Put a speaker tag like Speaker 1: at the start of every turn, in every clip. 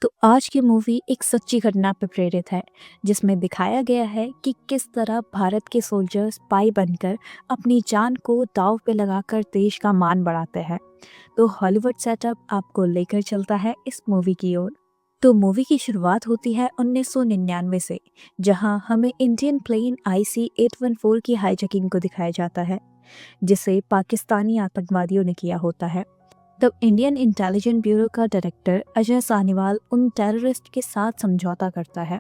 Speaker 1: तो आज की मूवी एक सच्ची घटना पर प्रेरित है, जिसमें दिखाया गया है कि किस तरह भारत के सोल्जर स्पाई बनकर अपनी जान को दांव पे लगाकर देश का मान बढ़ाते हैं। तो हॉलीवुड सेटअप आपको लेकर चलता है इस मूवी की ओर। तो मूवी की शुरुआत होती है 1999 से, जहां हमें इंडियन प्लेन IC-814 की हाईजैकिंग को दिखाया जाता है, जिसे पाकिस्तानी आतंकवादियों ने किया होता है। तब इंडियन इंटेलिजेंस ब्यूरो का डायरेक्टर अजय सानीवाल उन टेररिस्ट के साथ समझौता करता है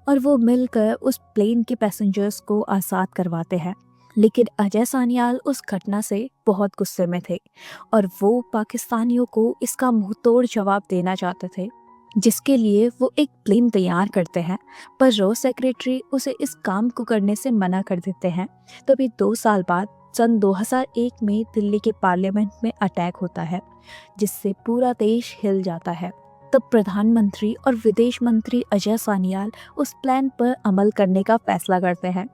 Speaker 1: और वो मिलकर उस प्लेन के पैसेंजर्स को आज़ाद करवाते हैं। लेकिन अजय सानीवाल उस घटना से बहुत गुस्से में थे और वो पाकिस्तानियों को इसका मुंह तोड़ जवाब देना चाहते थे, जिसके लिए वो एक प्लेन तैयार करते हैं। पर रो सेक्रेटरी उसे इस काम को करने से मना कर देते हैं। तभी 2 साल बाद सन 2001 में दिल्ली के पार्लियामेंट में अटैक होता है, जिससे पूरा देश हिल जाता है। तब प्रधानमंत्री और विदेश मंत्री अजय सानियाल उस प्लान पर अमल करने का फैसला करते हैं,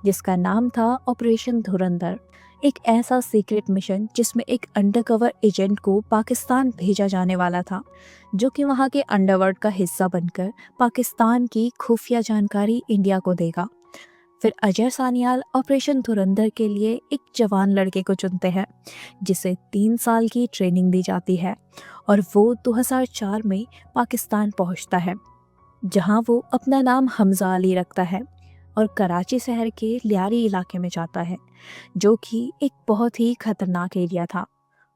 Speaker 1: जिसका नाम था ऑपरेशन धुरंधर। एक ऐसा सीक्रेट मिशन जिसमें एक अंडरकवर एजेंट को पाकिस्तान भेजा जाने वाला था, जो कि वहां के अंडरवर्ल्ड का हिस्सा बनकर पाकिस्तान की खुफिया जानकारी इंडिया को देगा। फिर अजय सानियाल ऑपरेशन धुरंधर के लिए एक जवान लड़के को चुनते हैं, जिसे 3 साल की ट्रेनिंग दी जाती है और वो 2004 में पाकिस्तान पहुंचता है, जहां वो अपना नाम हमजा अली रखता है और कराची शहर के लियारी इलाके में जाता है, जो कि एक बहुत ही खतरनाक एरिया था।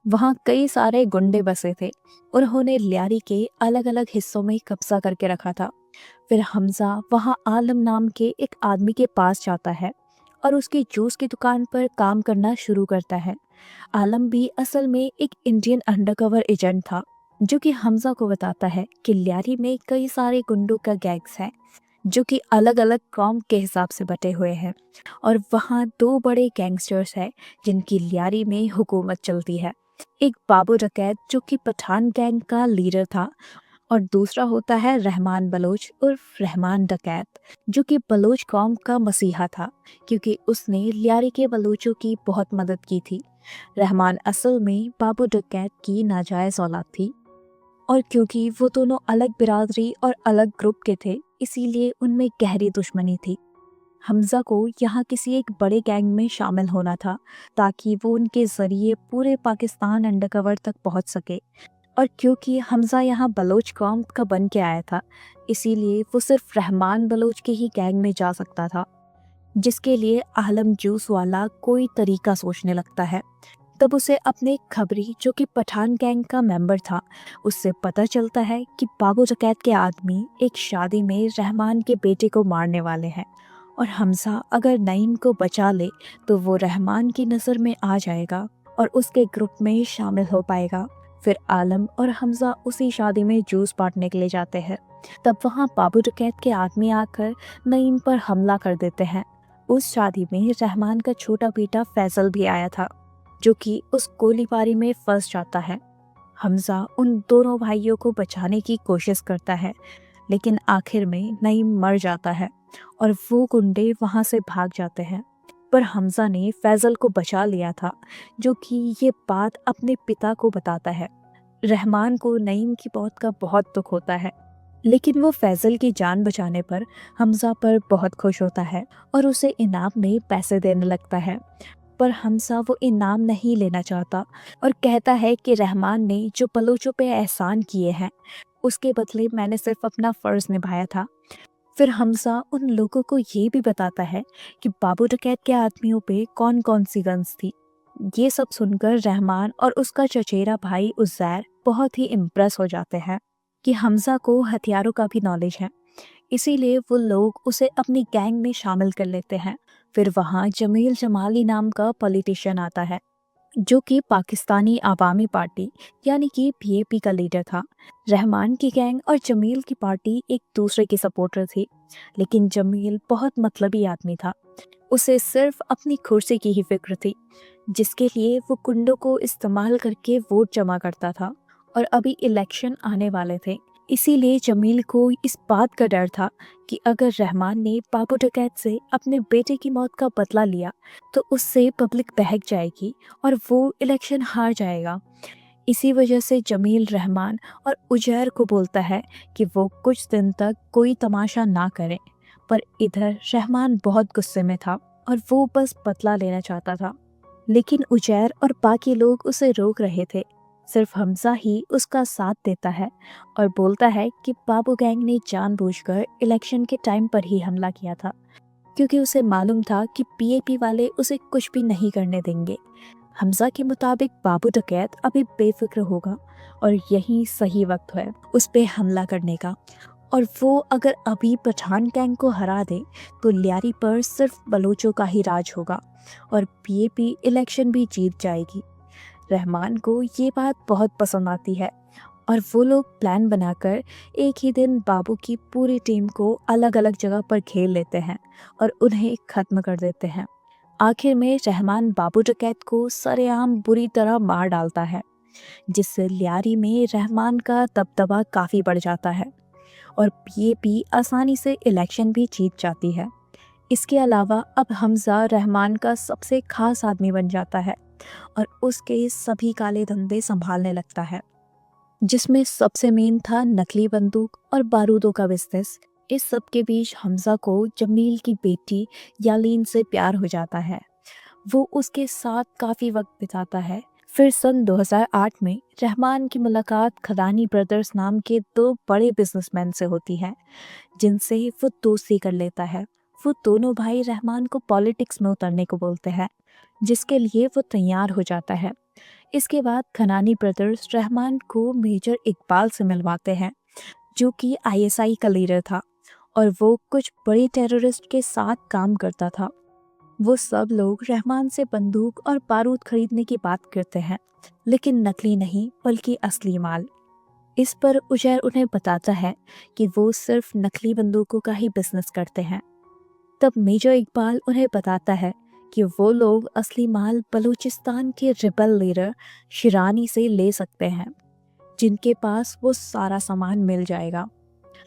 Speaker 1: वहाँ कई सारे गुंडे बसे थे और उन्होंने लियारी के अलग अलग हिस्सों में कब्जा करके रखा था। फिर हमजा वहाँ आलम नाम के एक आदमी के पास जाता है और उसकी जूस की दुकान पर काम करना शुरू करता है। आलम भी असल में एक इंडियन अंडरकवर एजेंट था, जो कि हमजा को बताता है कि लियारी में कई सारे गुंडों का गैंग्स है, जो कि अलग अलग कौम के हिसाब से बटे हुए हैं और वहाँ 2 बड़े गैंगस्टर्स हैं जिनकी लियारी में हुकूमत चलती है। एक बाबू डकैत, जो कि पठान गैंग का लीडर था, और दूसरा होता है रहमान बलोच उर्फ रहमान डकैत, जो कि बलोच कौम का मसीहा था, क्योंकि उसने लियारी के बलोचों की बहुत मदद की थी। रहमान असल में बाबू डकैत की नाजायज औलाद थी, और क्योंकि वो दोनों अलग बिरादरी और अलग ग्रुप के थे, इसीलिए उनमें गहरी दुश्मनी थी। हमजा को यहाँ किसी एक बड़े गैंग में शामिल होना था, ताकि वो उनके जरिए पूरे पाकिस्तान अंडरकवर तक पहुँच सके। और क्योंकि हमजा यहाँ बलोच कौम का बन के आया था, इसीलिए वो सिर्फ रहमान बलोच के ही गैंग में जा सकता था, जिसके लिए आलम जूस वाला कोई तरीका सोचने लगता है। तब उसे अपने खबरी, जो कि पठान गैंग का मेंबर था, उससे पता चलता है कि बाबू डकैत के आदमी एक शादी में रहमान के बेटे को मारने वाले हैं और हमजा अगर नईम को बचा ले तो वो रहमान की नज़र में आ जाएगा और उसके ग्रुप में शामिल हो पाएगा। फिर आलम और हमजा उसी शादी में जूस बांटने के लिए जाते हैं। तब वहाँ बाबू डकैत के आदमी आकर नईम पर हमला कर देते हैं। उस शादी में रहमान का छोटा बेटा फैजल भी आया था, जो कि उस गोलीबारी में फंस जाता है। हमजा उन दोनों भाइयों को बचाने की कोशिश करता है, लेकिन आखिर में नईम मर जाता है और वो गुंडे वहाँ से भाग जाते हैं। पर हमजा ने फैजल को बचा लिया था, जो कि ये बात अपने पिता को बताता है। रहमान को नईम की मौत का बहुत दुख होता है, लेकिन वो फैजल की जान बचाने पर हमजा पर बहुत खुश होता है और उसे इनाम में पैसे देने लगता है। पर हमजा वो इनाम नहीं लेना चाहता और कहता है कि रहमान ने जो बलोचों पे एहसान किए हैं, उसके बदले मैंने सिर्फ अपना फ़र्ज़ निभाया था। फिर हमजा उन लोगों को ये भी बताता है कि बाबू डकैत के आदमियों पे कौन कौन सी गन्स थी। ये सब सुनकर रहमान और उसका चचेरा भाई उज़ैर बहुत ही इम्प्रेस हो जाते हैं कि हमजा को हथियारों का भी नॉलेज है, इसीलिए वो लोग उसे अपनी गैंग में शामिल कर लेते हैं। फिर वहाँ जमील जमाली नाम का पॉलिटिशियन आता है, जो कि पाकिस्तानी आवामी पार्टी यानी कि PAP का लीडर था। रहमान की गैंग और जमील की पार्टी एक दूसरे की सपोर्टर थी, लेकिन जमील बहुत मतलबी आदमी था। उसे सिर्फ अपनी कुर्सी की ही फिक्र थी, जिसके लिए वो गुंडों को इस्तेमाल करके वोट जमा करता था और अभी इलेक्शन आने वाले थे। इसीलिए जमील को इस बात का डर था कि अगर रहमान ने बाबू डकैत से अपने बेटे की मौत का बदला लिया तो उससे पब्लिक बहक जाएगी और वो इलेक्शन हार जाएगा। इसी वजह से जमील रहमान और उजैर को बोलता है कि वो कुछ दिन तक कोई तमाशा ना करें, पर इधर रहमान बहुत गुस्से में था और वो बस बदला लेना चाहता था। लेकिन उजैर और बाकी लोग उसे रोक रहे थे। सिर्फ हमजा ही उसका साथ देता है और बोलता है कि बाबू गैंग ने जानबूझकर इलेक्शन के टाइम पर ही हमला किया था, क्योंकि उसे मालूम था कि पीएपी वाले उसे कुछ भी नहीं करने देंगे। हमजा के मुताबिक बाबू डकैत अभी बेफिक्र होगा और यही सही वक्त है उस पे हमला करने का। और वो अगर अभी पठान गैंग को हरा दे तो लियारी पर सिर्फ बलोचों का ही राज होगा और पीएपी इलेक्शन भी जीत जाएगी। रहमान को ये बात बहुत पसंद आती है और वो लोग प्लान बनाकर एक ही दिन बाबू की पूरी टीम को अलग अलग जगह पर घेर लेते हैं और उन्हें खत्म कर देते हैं। आखिर में रहमान बाबू डकैत को सरेआम बुरी तरह मार डालता है, जिससे लियारी में रहमान का दबदबा काफ़ी बढ़ जाता है और पीएपी आसानी से इलेक्शन भी जीत जाती है। इसके अलावा अब हमजा रहमान का सबसे खास आदमी बन जाता है और उसके सभी काले धंधे संभालने लगता है, जिसमें सबसे मेन था नकली बंदूक और बारूदों का बिजनेस। इस सब के बीच हमजा को जमील की बेटी यालीन से प्यार हो जाता है। वो उसके साथ काफ़ी वक्त बिताता है। फिर सन 2008 में रहमान की मुलाकात खदानी ब्रदर्स नाम के दो बड़े बिजनेसमैन से होती है, जिनसे वो दोस्ती कर लेता है। वो दोनों भाई रहमान को पॉलिटिक्स में उतरने को बोलते हैं, जिसके लिए वो तैयार हो जाता है। इसके बाद खनानी ब्रदर्स रहमान को मेजर इकबाल से मिलवाते हैं, जो कि आईएसआई का लीडर था और वो कुछ बड़े टेररिस्ट के साथ काम करता था। वो सब लोग रहमान से बंदूक और बारूद खरीदने की बात करते हैं, लेकिन नकली नहीं बल्कि असली माल। इस पर उजैर उन्हें बताता है कि वो सिर्फ नकली बंदूकों का ही बिजनेस करते हैं। तब मेजर इकबाल उन्हें बताता है कि वो लोग असली माल बलूचिस्तान के रिबल लीडर शिरानी से ले सकते हैं, जिनके पास वो सारा सामान मिल जाएगा।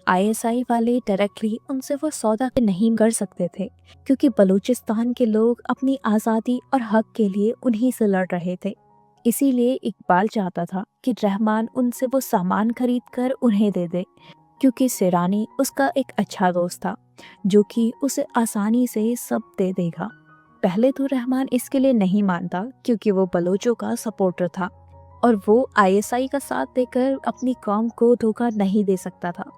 Speaker 1: आईएसआई वाले डायरेक्टली उनसे वो सौदा नहीं कर सकते थे, क्योंकि बलूचिस्तान के लोग अपनी आज़ादी और हक के लिए उन्हीं से लड़ रहे थे। इसीलिए इकबाल चाहता था कि रहमान उनसे वो सामान खरीद कर उन्हें दे दे, क्योंकि सिरानी उसका एक अच्छा दोस्त था जो कि उसे आसानी से सब दे देगा। पहले तो रहमान इसके लिए नहीं मानता, क्योंकि वो बलोचों का सपोर्टर था और वो आईएसआई का साथ देकर अपनी कौम को धोखा नहीं दे सकता था।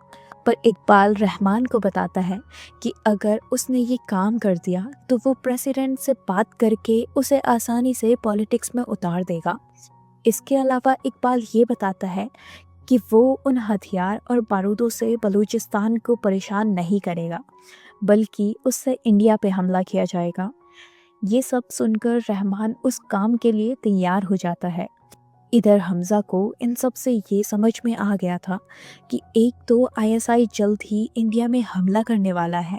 Speaker 1: पर इकबाल रहमान को बताता है कि अगर उसने ये काम कर दिया तो वो प्रेसिडेंट से बात करके उसे आसानी से पॉलिटिक्स में उतार देगा। इसके अलावा इकबाल ये बताता है कि वो उन हथियार और बारूदों से बलूचिस्तान को परेशान नहीं करेगा, बल्कि उससे इंडिया पे हमला किया जाएगा। ये सब सुनकर रहमान उस काम के लिए तैयार हो जाता है। इधर हमजा को इन सब से ये समझ में आ गया था कि एक तो आईएसआई जल्द ही इंडिया में हमला करने वाला है,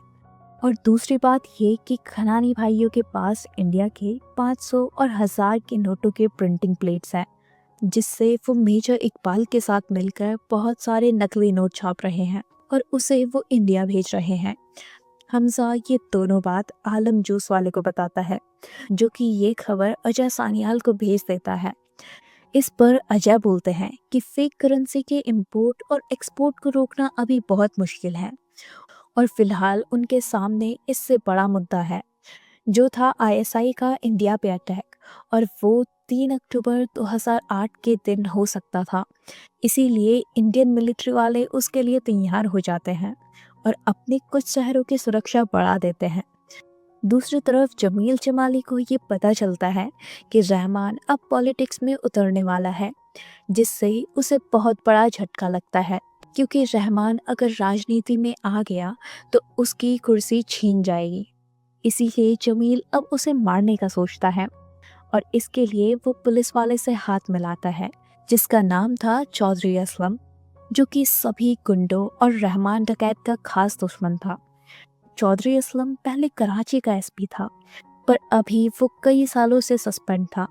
Speaker 1: और दूसरी बात ये कि खनानी भाइयों के पास इंडिया के 500 और 1000 के नोटों के प्रिंटिंग प्लेट्स हैं, जिससे वो मेजर इकबाल के साथ मिलकर बहुत सारे नकली नोट छाप रहे हैं और उसे वो इंडिया भेज रहे हैं। हमजा ये दोनों बात आलम जूस वाले को बताता है, जो कि ये खबर अजय सानियाल को भेज देता है। इस पर अजय बोलते हैं कि फेक करेंसी के इंपोर्ट और एक्सपोर्ट को रोकना अभी बहुत मुश्किल है और फिलहाल उनके सामने इससे बड़ा मुद्दा है, जो था आईएसआई का इंडिया पे अटैक, और वो 3 अक्टूबर 2008 के दिन हो सकता था। इसीलिए इंडियन मिलिट्री वाले उसके लिए तैयार हो जाते हैं और अपने कुछ शहरों की सुरक्षा बढ़ा देते हैं। दूसरी तरफ जमील जमाली को ये पता चलता है कि रहमान अब पॉलिटिक्स में उतरने वाला है, जिससे उसे बहुत बड़ा झटका लगता है, क्योंकि रहमान अगर राजनीति में आ गया तो उसकी कुर्सी छीन जाएगी। इसीलिए जमील अब उसे मारने का सोचता है और इसके लिए वो पुलिस वाले से हाथ मिलाता है, जिसका नाम था चौधरी असलम, जो कि सभी गुंडों और रहमान डकैत का खास दुश्मन था। चौधरी असलम पहले कराची का एसपी था, पर अभी वो कई सालों से सस्पेंड था।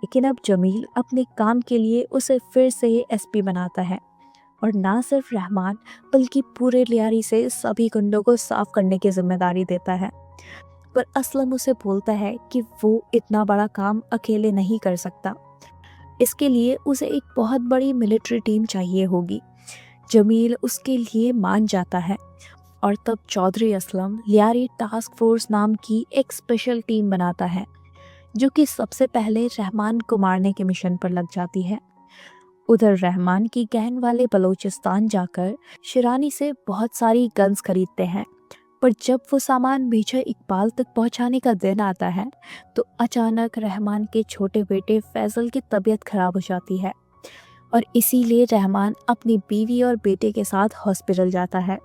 Speaker 1: लेकिन अब जमील अपने काम के लिए उसे फिर से एसपी बनाता है और ना सिर्फ रहमान बल्कि पूरे लियारी से सभी गुंडों को साफ करने की जिम्मेदारी देता है। पर असलम उसे बोलता है कि वो इतना बड़ा काम अकेले नहीं कर सकता। इसके लिए उसे एक बहुत बड़ी मिलिट्री टीम चाहिए होगी। जमील उसके लिए मान जाता है और तब चौधरी असलम लियारी टास्क फोर्स नाम की एक स्पेशल टीम बनाता है, जो कि सबसे पहले रहमान को मारने के मिशन पर लग जाती है। उधर रहमान की गैंग वाले बलूचिस्तान जाकर शिरानी से बहुत सारी गन्स खरीदते हैं, पर जब वो सामान मेजर इकबाल तक पहुंचाने का दिन आता है तो अचानक रहमान के छोटे बेटे फैजल की तबीयत खराब हो जाती है और इसीलिए रहमान अपनी बीवी और बेटे के साथ हॉस्पिटल जाता है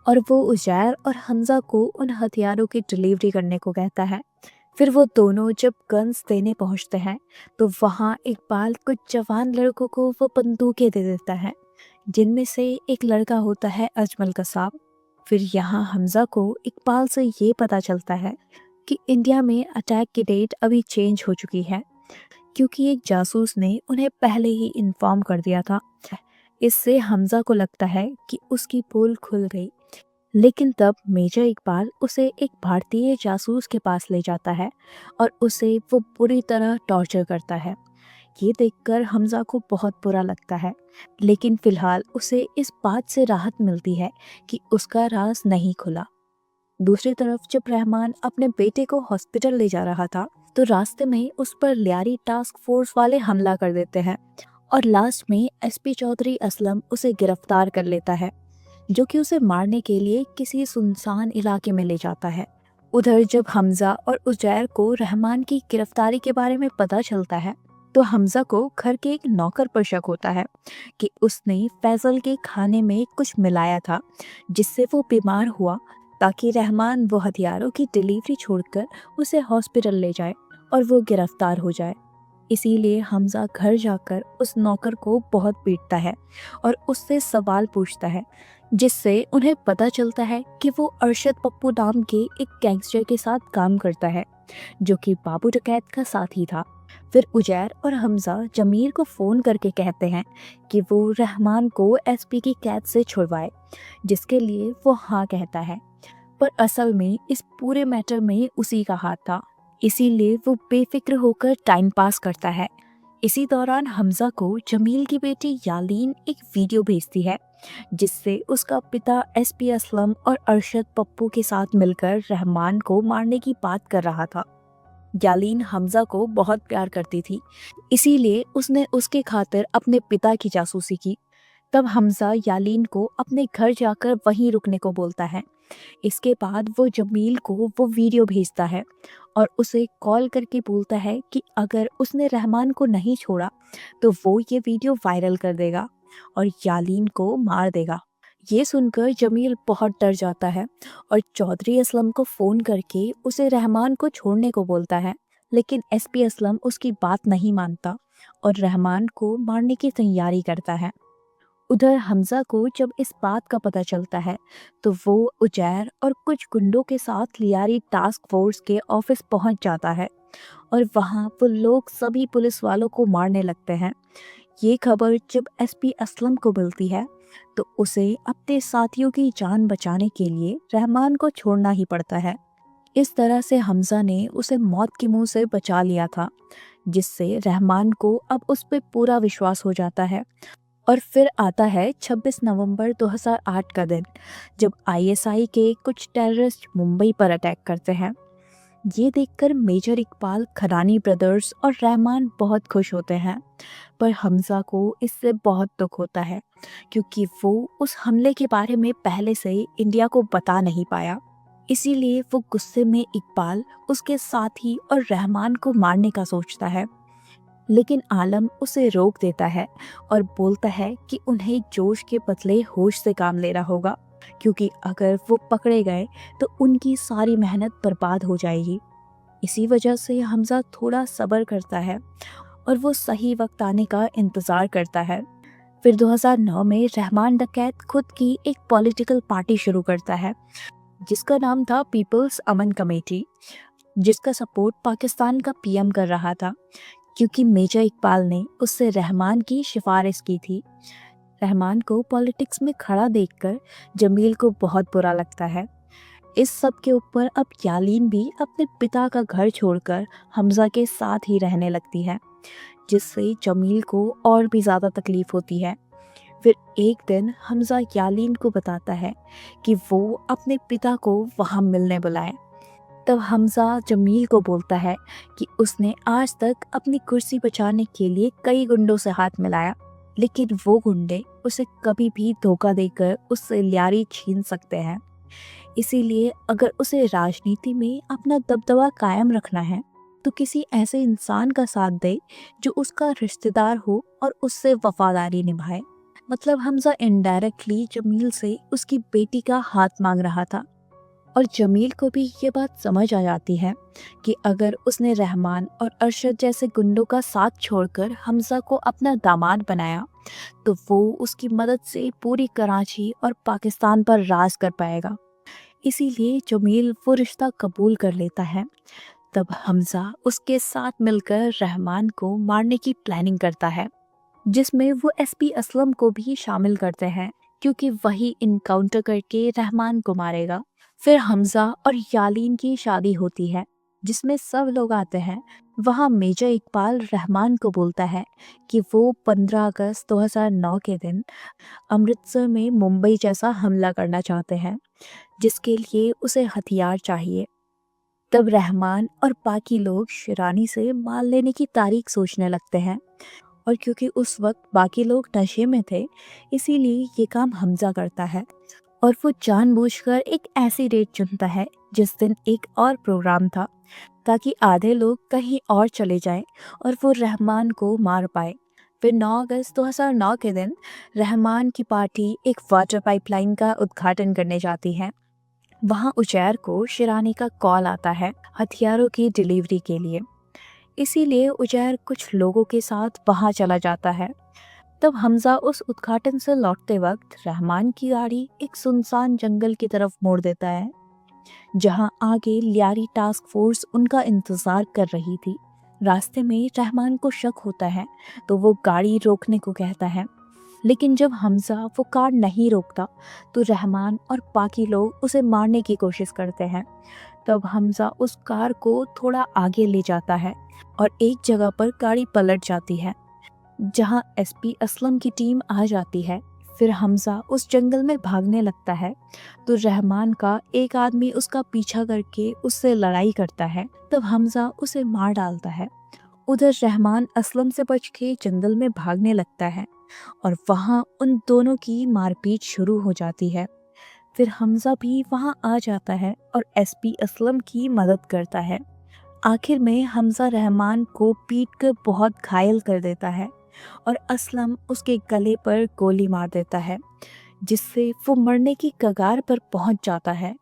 Speaker 1: और वो उजैर और हमजा को उन हथियारों की डिलीवरी करने को कहता है। फिर वो दोनों जब गन्स देने पहुंचते हैं तो वहाँ इकबाल कुछ जवान लड़कों को वो बंदूकें दे देता है, जिनमें से एक लड़का होता है अजमल कसाब। फिर यहाँ हमजा को इकबाल से ये पता चलता है कि इंडिया में अटैक की डेट अभी चेंज हो चुकी है, क्योंकि एक जासूस ने उन्हें पहले ही इन्फॉर्म कर दिया था। इससे हमजा को लगता है कि उसकी पोल खुल गई, लेकिन तब मेजर इकबाल उसे एक भारतीय जासूस के पास ले जाता है और उसे वो बुरी तरह टॉर्चर करता है। ये देखकर हमजा को बहुत बुरा लगता है, लेकिन फिलहाल उसे इस बात से राहत मिलती है कि उसका राज नहीं खुला। दूसरी तरफ जब रहमान अपने बेटे को हॉस्पिटल ले जा रहा था तो रास्ते में उस पर लियारी टास्क फोर्स वाले हमला कर देते हैं और लास्ट में एसपी चौधरी असलम उसे गिरफ्तार कर लेता है, जो कि उसे मारने के लिए किसी सुनसान इलाके में ले जाता है। उधर जब हमजा और उजैर को रहमान की गिरफ्तारी के बारे में पता चलता है तो हमजा को घर के एक नौकर पर शक होता है कि उसने फैजल के खाने में कुछ मिलाया था, जिससे वो बीमार हुआ, ताकि रहमान वो हथियारों की डिलीवरी छोड़कर उसे हॉस्पिटल ले जाए और वो गिरफ्तार हो जाए। इसीलिए हमजा घर जाकर उस नौकर को बहुत पीटता है और उससे सवाल पूछता है, जिससे उन्हें पता चलता है कि वो अरशद पप्पू नाम के एक गैंगस्टर के साथ काम करता है, जो कि बाबू डकैत का साथी था। फिर उजैर और हमजा जमीर को फ़ोन करके कहते हैं कि वो रहमान को एसपी की कैद से छुड़वाए, जिसके लिए वो हाँ कहता है, पर असल में इस पूरे मैटर में उसी का हाथ था, इसीलिए वो बेफिक्र होकर टाइम पास करता है। इसी दौरान हमजा को जमील की बेटी यालीन एक वीडियो भेजती है, जिससे उसका पिता एसपी असलम और अरशद पप्पू के साथ मिलकर रहमान को मारने की बात कर रहा था। यालीन हमजा को बहुत प्यार करती थी, इसीलिए उसने उसके खातिर अपने पिता की जासूसी की। तब हमजा यालीन को अपने घर जाकर वहीं रुकने को बोलता है। इसके बाद वो जमील को वो वीडियो भेजता है और उसे कॉल करके बोलता है कि अगर उसने रहमान को नहीं छोड़ा तो वो ये वीडियो वायरल कर देगा और यालीन को मार देगा। ये सुनकर जमील बहुत डर जाता है और चौधरी असलम को फ़ोन करके उसे रहमान को छोड़ने को बोलता है, लेकिन एसपी असलम उसकी बात नहीं मानता और रहमान को मारने की तैयारी करता है। उधर हमजा को जब इस बात का पता चलता है तो वो उजैर और कुछ गुंडों के साथ लियारी टास्क फोर्स के ऑफिस पहुंच जाता है और वहां वो लोग सभी पुलिस वालों को मारने लगते हैं। ये खबर जब एसपी असलम को मिलती है तो उसे अपने साथियों की जान बचाने के लिए रहमान को छोड़ना ही पड़ता है। इस तरह से हमजा ने उसे मौत के मुंह से बचा लिया था, जिससे रहमान को अब उस पर पूरा विश्वास हो जाता है। और फिर आता है 26 नवंबर 2008 का दिन, जब आईएसआई के कुछ टेररिस्ट मुंबई पर अटैक करते हैं। ये देखकर मेजर इकबाल, खरानी ब्रदर्स और रहमान बहुत खुश होते हैं, पर हमजा को इससे बहुत दुख होता है, क्योंकि वो उस हमले के बारे में पहले से इंडिया को बता नहीं पाया। इसीलिए वो गुस्से में इकबाल, उसके साथी और रहमान को मारने का सोचता है, लेकिन आलम उसे रोक देता है और बोलता है कि उन्हें जोश के बदले होश से काम लेना होगा, क्योंकि अगर वो पकड़े गए तो उनकी सारी मेहनत बर्बाद हो जाएगी। इसी वजह से हमजा थोड़ा सब्र करता है और वो सही वक्त आने का इंतज़ार करता है। फिर 2009 में रहमान डकैत खुद की एक पॉलिटिकल पार्टी शुरू करता है, जिसका नाम था पीपल्स अमन कमेटी, जिसका सपोर्ट पाकिस्तान का पीएम कर रहा था, क्योंकि मेजर इकबाल ने उससे रहमान की सिफारिश की थी। रहमान को पॉलिटिक्स में खड़ा देखकर जमील को बहुत बुरा लगता है। इस सब के ऊपर अब यालीन भी अपने पिता का घर छोड़कर हमजा के साथ ही रहने लगती है, जिससे जमील को और भी ज़्यादा तकलीफ होती है। फिर एक दिन हमज़ा यालीन को बताता है कि वो अपने पिता को वहाँ मिलने बुलाए। तब हमज़ा जमील को बोलता है कि उसने आज तक अपनी कुर्सी बचाने के लिए कई गुंडों से हाथ मिलाया, लेकिन वो गुंडे उसे कभी भी धोखा देकर उससे ल्यारी छीन सकते हैं। इसीलिए अगर उसे राजनीति में अपना दबदबा कायम रखना है तो किसी ऐसे इंसान का साथ दे जो उसका रिश्तेदार हो और उससे वफादारी निभाए। मतलब हमजा इनडायरेक्टली जमील से उसकी बेटी का हाथ मांग रहा था। और जमील को भी ये बात समझ आ जाती है कि अगर उसने रहमान और अरशद जैसे गुंडों का साथ छोड़कर हमजा को अपना दामाद बनाया तो वो उसकी मदद से पूरी कराची और पाकिस्तान पर राज कर पाएगा। इसीलिए जमील वो रिश्ता कबूल कर लेता है। तब हमजा उसके साथ मिलकर रहमान को मारने की प्लानिंग करता है, जिसमें वो एसपी असलम को भी शामिल करते हैं, क्योंकि वही इनकाउंटर करके रहमान को मारेगा। फिर हमजा और यालीन की शादी होती है, जिसमें सब लोग आते हैं। वहाँ मेजर इकबाल रहमान को बोलता है कि वो 15 अगस्त 2009 के दिन अमृतसर में मुंबई जैसा हमला करना चाहते हैं, जिसके लिए उसे हथियार चाहिए। तब रहमान और बाकी लोग शिरानी से माल लेने की तारीख सोचने लगते हैं, और क्योंकि उस वक्त बाकी लोग नशे में थे, इसीलिए ये काम हमजा करता है। और वो जानबूझकर एक ऐसी डेट चुनता है जिस दिन एक और प्रोग्राम था, ताकि आधे लोग कहीं और चले जाएं और वो रहमान को मार पाए। फिर 9 अगस्त 2009 के दिन रहमान की पार्टी एक वाटर पाइपलाइन का उद्घाटन करने जाती है। वहाँ उजैर को शिरानी का कॉल आता है हथियारों की डिलीवरी के लिए। इसीलिए उजैर कुछ लोगों के साथ वहाँ चला जाता है। तब हमजा उस उद्घाटन से लौटते वक्त रहमान की गाड़ी एक सुनसान जंगल की तरफ मोड़ देता है, जहां आगे ल्यारी टास्क फोर्स उनका इंतजार कर रही थी। रास्ते में रहमान को शक होता है तो वो गाड़ी रोकने को कहता है, लेकिन जब हमजा वो कार नहीं रोकता तो रहमान और बाकी लोग उसे मारने की कोशिश करते हैं। तब हमजा उस कार को थोड़ा आगे ले जाता है और एक जगह पर गाड़ी पलट जाती है, जहां एसपी असलम की टीम आ जाती है। फिर हमजा उस जंगल में भागने लगता है तो रहमान का एक आदमी उसका पीछा करके उससे लड़ाई करता है। तब हमजा उसे मार डालता है। उधर रहमान असलम से बच के जंगल में भागने लगता है और वहां उन दोनों की मारपीट शुरू हो जाती है। फिर हमजा भी वहां आ जाता है और एसपी असलम की मदद करता है। आखिर में हमजा रहमान को पीट कर बहुत घायल कर देता है और असलम उसके गले पर गोली मार देता है, जिससे वो मरने की कगार पर पहुंच जाता है।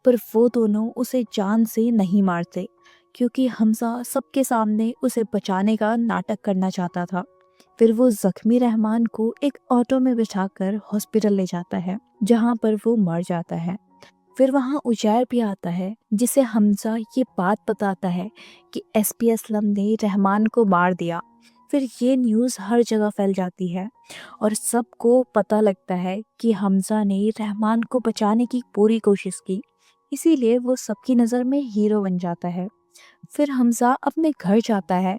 Speaker 1: पर वो दोनों उसे जान से नहीं मारते, क्योंकि हमजा सबके सामने उसे बचाने का नाटक करना चाहता था। फिर वो जख्मी रहमान को एक ऑटो में बिठाकर हॉस्पिटल ले जाता है, जहां पर वो मर जाता है। फिर वहाँ उजैर भी आता है, जिसे हमजा ये बात बताता है कि एसपी असलम ने रहमान को मार दिया। फिर ये न्यूज़ हर जगह फैल जाती है और सबको पता लगता है कि हमजा ने रहमान को बचाने की पूरी कोशिश की। इसीलिए वो सबकी नज़र में हीरो बन जाता है। फिर हमजा अपने घर जाता है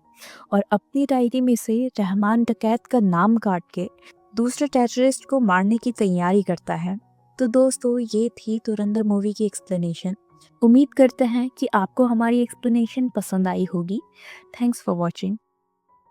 Speaker 1: और अपनी डायरी में से रहमान डकैत का नाम काट के दूसरे टेररिस्ट को मारने की तैयारी करता है। तो दोस्तों, ये थी धुरंधर मूवी की एक्सप्लेनेशन। उम्मीद करते हैं कि आपको हमारी एक्सप्लेनेशन पसंद आई होगी। Thanks for watching.